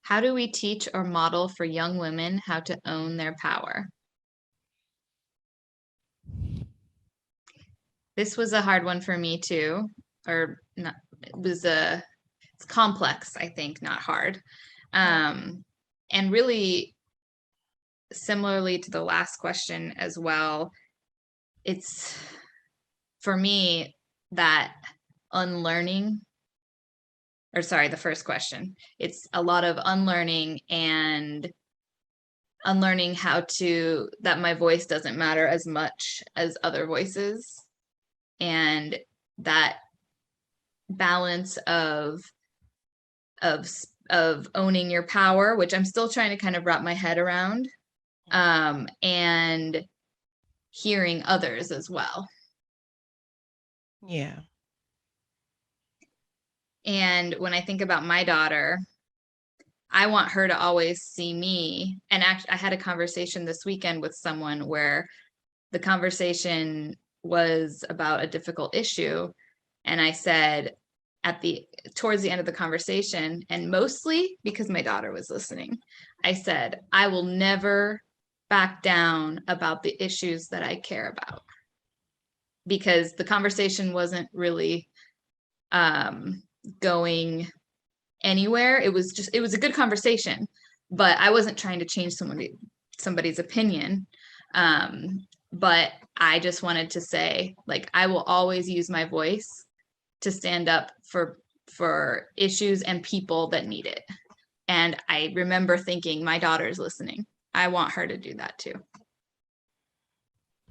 How do we teach or model for young women how to own their power? This was a hard one for me too, or not, it's complex, I think, not hard. And really similarly to the last question as well, it's for me that unlearning, or sorry, the first question, it's a lot of unlearning and unlearning that my voice doesn't matter as much as other voices, and that balance of of owning your power, which I'm still trying to kind of wrap my head around, and hearing others as well. Yeah. And when I think about my daughter, I want her to always see me. And actually, I had a conversation this weekend with someone where the conversation was about a difficult issue. And I said towards the end of the conversation, and mostly because my daughter was listening, I said, I will never back down about the issues that I care about. Because the conversation wasn't really going anywhere. It was a good conversation, but I wasn't trying to change somebody's opinion. But I just wanted to say, like, I will always use my voice to stand up for issues and people that need it. And I remember thinking, my daughter's listening. I want her to do that too.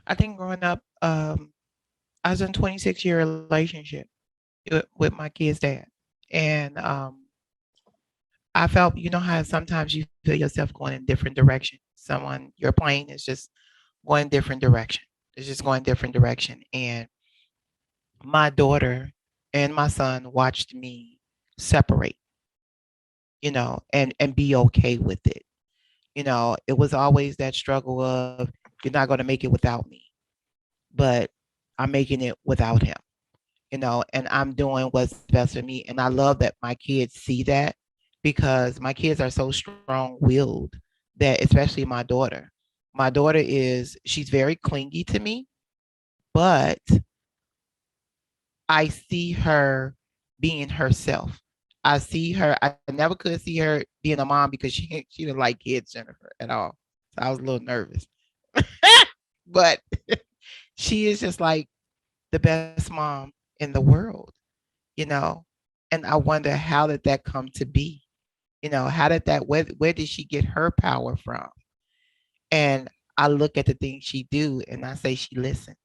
I think growing up, I was in a 26-year relationship with my kid's dad. And I felt, you know how sometimes you feel yourself going in different directions. Your plane is just going different direction. It's just going different direction. And my daughter and my son watched me separate, and be okay with it. It was always that struggle of you're not going to make it without me, but I'm making it without him, and I'm doing what's best for me. And I love that my kids see that because my kids are so strong willed that, especially my daughter she's very clingy to me, but I see her being herself. I never could see her being a mom because she didn't like kids, Jennifer, at all. So I was a little nervous. But she is just like the best mom in the world, you know. And I wonder, how did that come to be? How did that where did she get her power from? And I look at the things she do and I say she listened.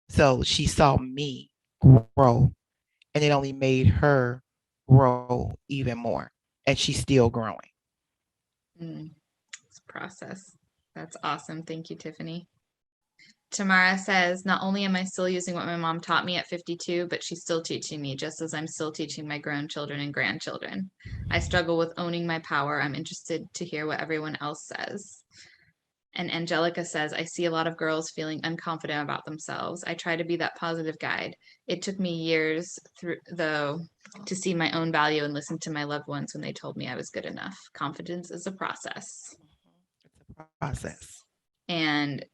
So she saw me grow, and it only made her grow even more. And she's still growing. It's a process. That's awesome. Thank you, Tiffany. Tamara says, not only am I still using what my mom taught me at 52, but she's still teaching me, just as I'm still teaching my grown children and grandchildren. I struggle with owning my power. I'm interested to hear what everyone else says. And Angelica says, I see a lot of girls feeling unconfident about themselves. I try to be that positive guide. It took me years though, to see my own value and listen to my loved ones when they told me I was good enough. Confidence is a process. It's a process. And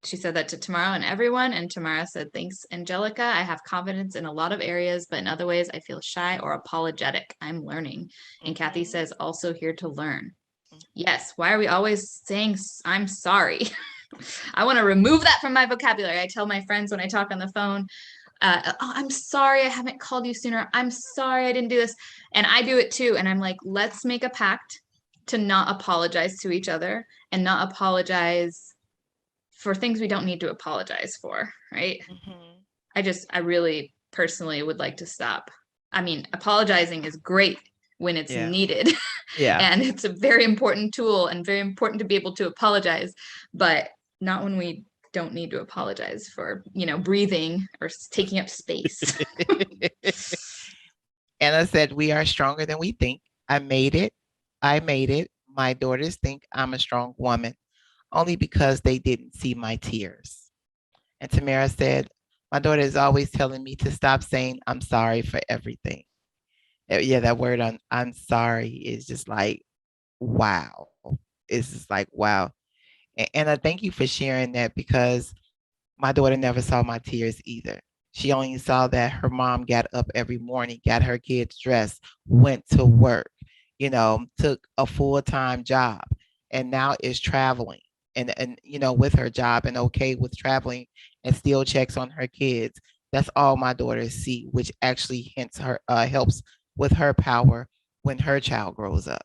she said that to Tamara and everyone. And Tamara said, thanks, Angelica. I have confidence in a lot of areas, but in other ways, I feel shy or apologetic. I'm learning. And Kathy says, also here to learn. Yes. Why are we always saying I'm sorry? I want to remove that from my vocabulary. I tell my friends when I talk on the phone, oh, I'm sorry I haven't called you sooner. I'm sorry I didn't do this. And I do it too. And I'm like, let's make a pact to not apologize to each other and not apologize for things we don't need to apologize for, right? I really personally would like to stop. I mean, apologizing is great when it's Yeah. needed. Yeah. And it's a very important tool and very important to be able to apologize, but not when we don't need to apologize for, breathing or taking up space. Anna said, we are stronger than we think. I made it. I made it. My daughters think I'm a strong woman only because they didn't see my tears. And Tamara said, my daughter is always telling me to stop saying I'm sorry for everything. Yeah, that word I'm sorry is just like, wow. It's just like, wow. And I thank you for sharing that because my daughter never saw my tears either. She only saw that her mom got up every morning, got her kids dressed, went to work, took a full-time job, and now is traveling and with her job and okay with traveling and still checks on her kids. That's all my daughters see, which actually hints her helps with her power when her child grows up.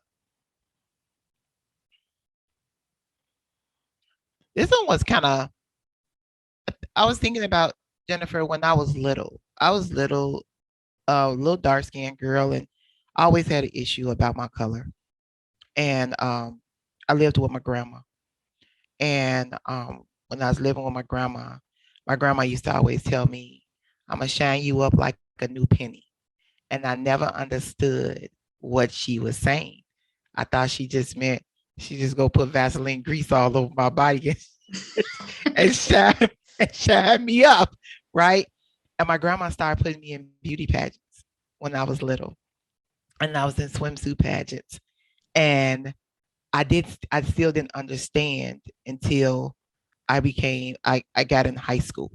This one was kind of I was thinking about Jennifer when I was little. I was little, little dark skinned girl, and I always had an issue about my color. And I lived with my grandma. And when I was living with my grandma used to always tell me, "I'm gonna shine you up like a new penny." And I never understood what she was saying. I thought she just meant she just go put Vaseline grease all over my body and shine and shine me up, right? And my grandma started putting me in beauty pageants when I was little, and I was in swimsuit pageants, and I still didn't understand until I got in high school.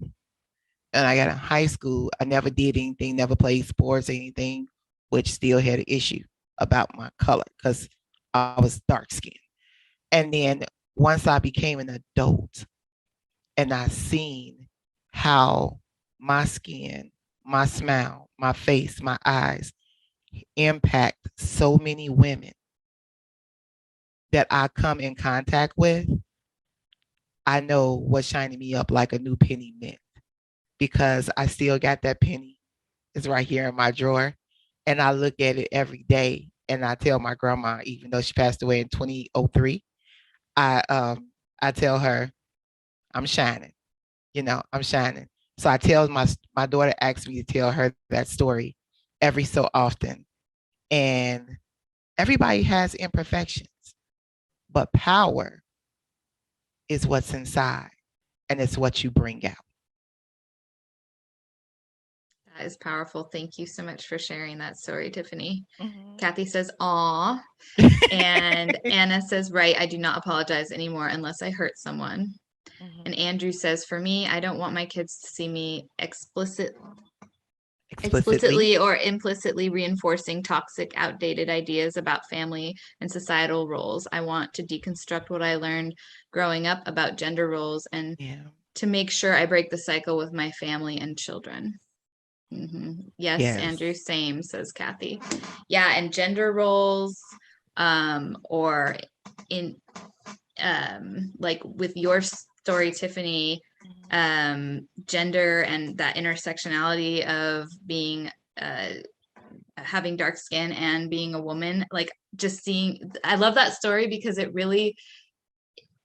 And I got in high school, I never did anything, never played sports or anything, which still had an issue about my color because I was dark skinned. And then once I became an adult and I seen how my skin, my smile, my face, my eyes impact so many women that I come in contact with, I know what shining me up like a new penny meant because I still got that penny. It's right here in my drawer. And I look at it every day and I tell my grandma, even though she passed away in 2003, I tell her I'm shining. I'm shining. So I tell my daughter asks me to tell her that story every so often. And everybody has imperfections, but power is what's inside and it's what you bring out. That is powerful. Thank you so much for sharing that story, Tiffany. Mhm. Kathy says, "Aw." And Anna says, "Right, I do not apologize anymore unless I hurt someone." And Mhm. Andrew says, "For me, I don't want my kids to see me Explicitly. explicitly or implicitly reinforcing toxic, outdated ideas about family and societal roles. I want to deconstruct what I learned growing up about gender roles and Yeah. to make sure I break the cycle with my family and children." Yes, Yes. Andrew, same, says Kathy. Yeah, and gender roles, or in like with your story, Tiffany, Mhm. gender and that intersectionality of being having dark skin and being a woman, like just seeing, I love that story because it really,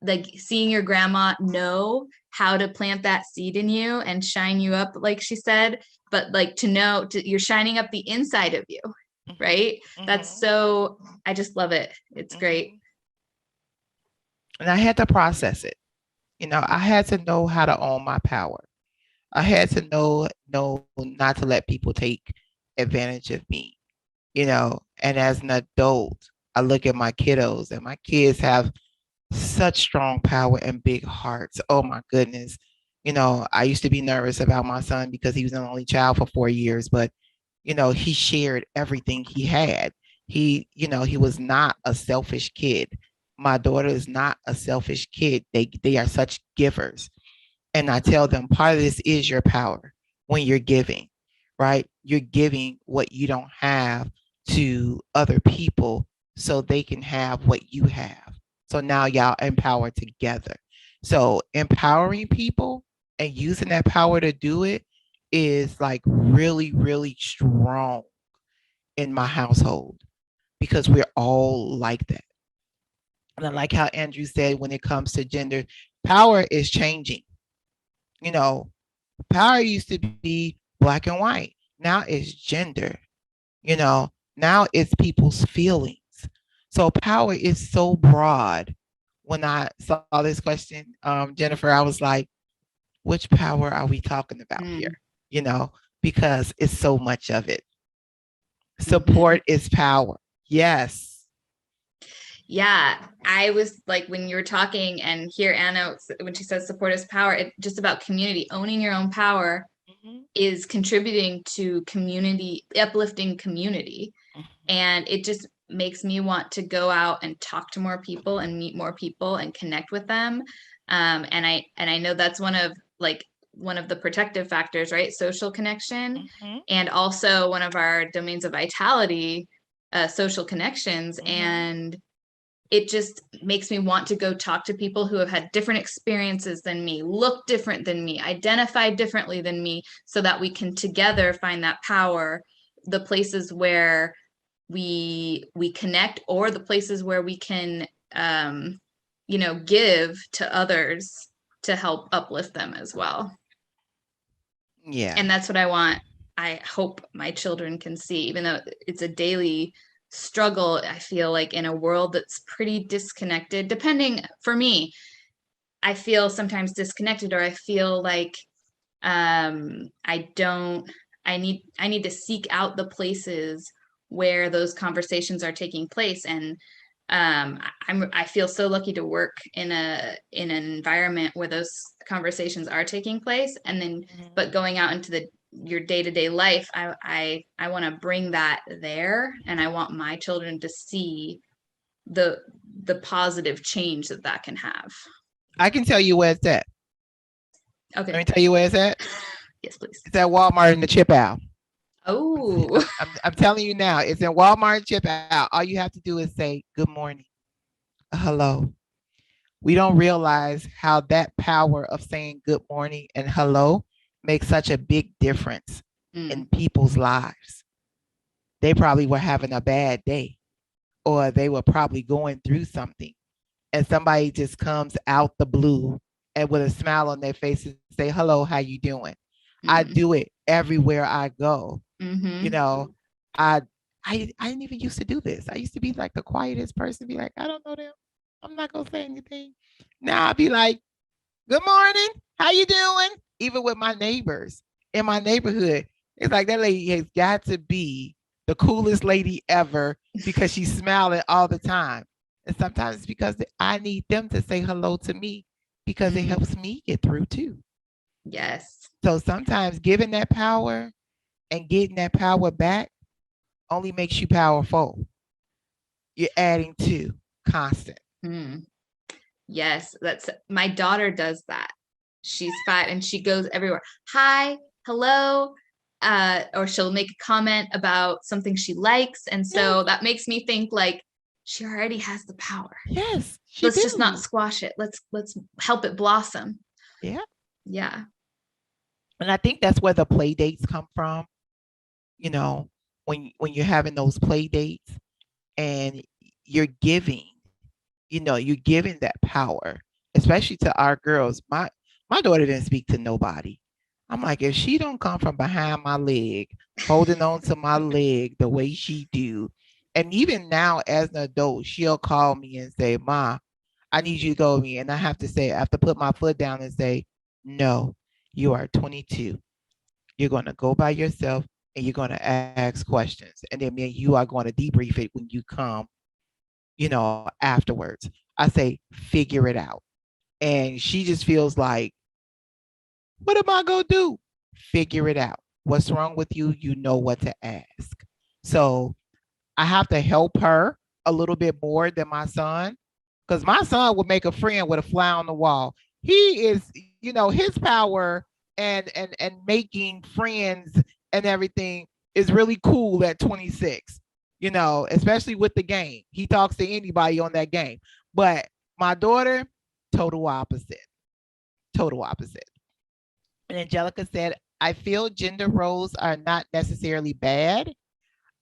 like seeing your grandma know how to plant that seed in you and shine you up, like she said, but like to know you're shining up the inside of you, Mhm. right? That's Mhm. so, I just love it. It's great. Mhm. And I had to process it. I had to know how to own my power. I had to know not to let people take advantage of me. And as an adult, I look at my kiddos and my kids have such strong power and big hearts. Oh my goodness. I used to be nervous about my son because he was an only child for 4 years, but he shared everything he had. He was not a selfish kid. My daughter is not a selfish kid. They are such givers. And I tell them part of this is your power when you're giving, right? You're giving what you don't have to other people so they can have what you have. So now y'all empower together. So empowering people and using that power to do it is like really, really strong in my household because we're all like that. And I like how Andrew said when it comes to gender, power is changing. You know, Power used to be black and white. Now it's gender. Now it's people's feelings. So power is so broad. When I saw this question, Jennifer, I was like, which power are we talking about here? Mm. You know, because it's so much of it. Support is power. Yes. Yeah, I was like, when you were talking and hear Anna, when she says support is power, it's just about community. Owning your own power Mhm, is contributing to community, uplifting community. mhm, And it just makes me want to go out and talk to more people and meet more people and connect with them. And I know that's one of the protective factors, right? Social connection, mhm, and also one of our domains of vitality, social connections. mhm. And it just makes me want to go talk to people who have had different experiences than me, look different than me, identify differently than me, so that we can together find that power, the places where we connect, or the places where we can give to others to help uplift them as well. Yeah. And that's what I hope my children can see, even though it's a daily struggle. I feel like in a world that's pretty disconnected, depending, for me, I feel sometimes disconnected, or I feel like I don't I need to seek out the places where those conversations are taking place. And I feel so lucky to work in an environment where those conversations are taking place. And then, Mhm. but going out into the your day-to-day life, I want to bring that there, and I want my children to see the the positive change that that can have. I can tell you where it's at. Let Okay. me tell you where it's at. Yes, please. It's at Walmart in the chip aisle. Oh. I'm telling you now, it's in Walmart and chip aisle. All you have to do is say good morning, hello. We don't realize how that power of saying good morning and hello makes such a big difference in Mm, people's lives. They probably were having a bad day, or they were probably going through something, and somebody just comes out the blue and with a smile on their face and say, hello, how you doing? I mm, do it everywhere I go. You mm-hmm. know, I I didn't even used to do this. I used to be like the quietest person, be like, I don't know them. I'm not gonna say anything. Now I'll be like, good morning, how you doing? Even with my neighbors in my neighborhood, it's like that lady has got to be the coolest lady ever because she's smiling all the time. And sometimes it's because I need them to say hello to me because it Mm, helps me get through too. yes. So sometimes giving that power and getting that power back only makes you powerful. You're adding to constant. Mm, yes. That's my daughter does that. She's 5 and she goes everywhere. Hi, hello. Or she'll make a comment about something she likes. And Yes, so that makes me think like she already has the power. yes, she Let's just not do. squash it. Let's help it blossom. Yeah. Yeah. And I think that's where the play dates come from. You know, when you're having those play dates and you're giving, you're giving that power, especially to our girls. My daughter didn't speak to nobody. I'm like, if she don't come from behind my leg, holding on to my leg the way she do, and even now as an adult, she'll call me and say, "Ma, I need you to go with me," and I have to say, I have to put my foot down and say, "No, you are 22. You're going to go by yourself." And you're going to ask questions. And then me and you are going to debrief it when you come, afterwards. I say, figure it out. And she just feels like, what am I going to do? Figure it out. What's wrong with you? You know what to ask. So I have to help her a little bit more than my son, because my son would make a friend with a fly on the wall. He is, his power and making friends and everything is really cool at 26. Especially with the game. He talks to anybody on that game. But my daughter, total opposite. Total opposite. And Angelica said, I feel gender roles are not necessarily bad.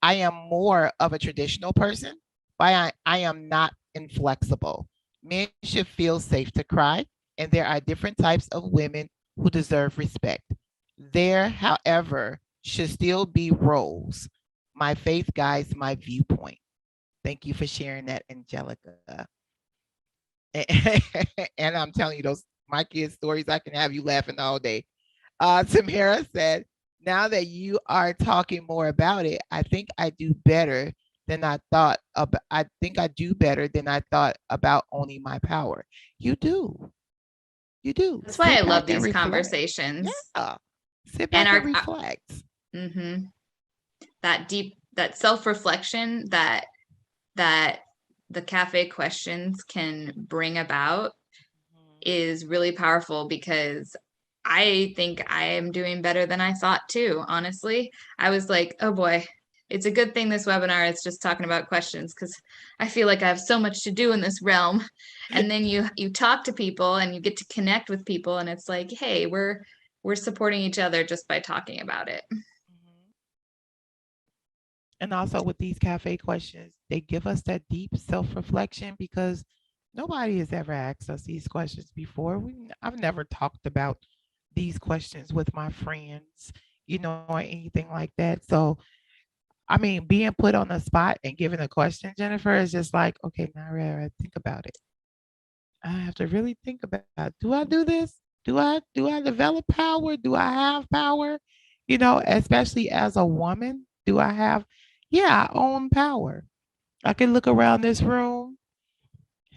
I am more of a traditional person, but I am not inflexible. Men should feel safe to cry, and there are different types of women who deserve respect. There, however, should still be roles. My faith guides my viewpoint. Thank you for sharing that, Angelica. And I'm telling you, those my kids' stories, I can have you laughing all day. Tamara said, Now that you are talking more about it, I think I do better than I thought about. I think I do better than I thought about owning my power. You do. You do. That's why I Sit love back and these reflect. conversations. Yeah. Sit And back and reflect. mhm, that deep, that self-reflection that the cafe questions can bring about is really powerful, because I think I am doing better than I thought too, honestly. I was like, oh boy, it's a good thing this webinar is just talking about questions, because I feel like I have so much to do in this realm. And then you talk to people and you get to connect with people, and it's like, hey, we're supporting each other just by talking about it. Mhm. And also with these cafe questions, they give us that deep self-reflection because nobody has ever asked us these questions before. I've never talked about these questions with my friends, or anything like that. So, I mean, being put on the spot and given a question, Jennifer, is just like, okay, now I gotta think about it. I have to really think about, do I do this? Do I develop power? Do I have power? Especially as a woman, do I have, yeah, I own power. I can look around this room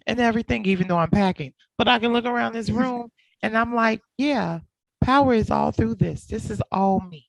and everything, even though I'm packing, but I can look around this room and I'm like, yeah, power is all through this. This is all me.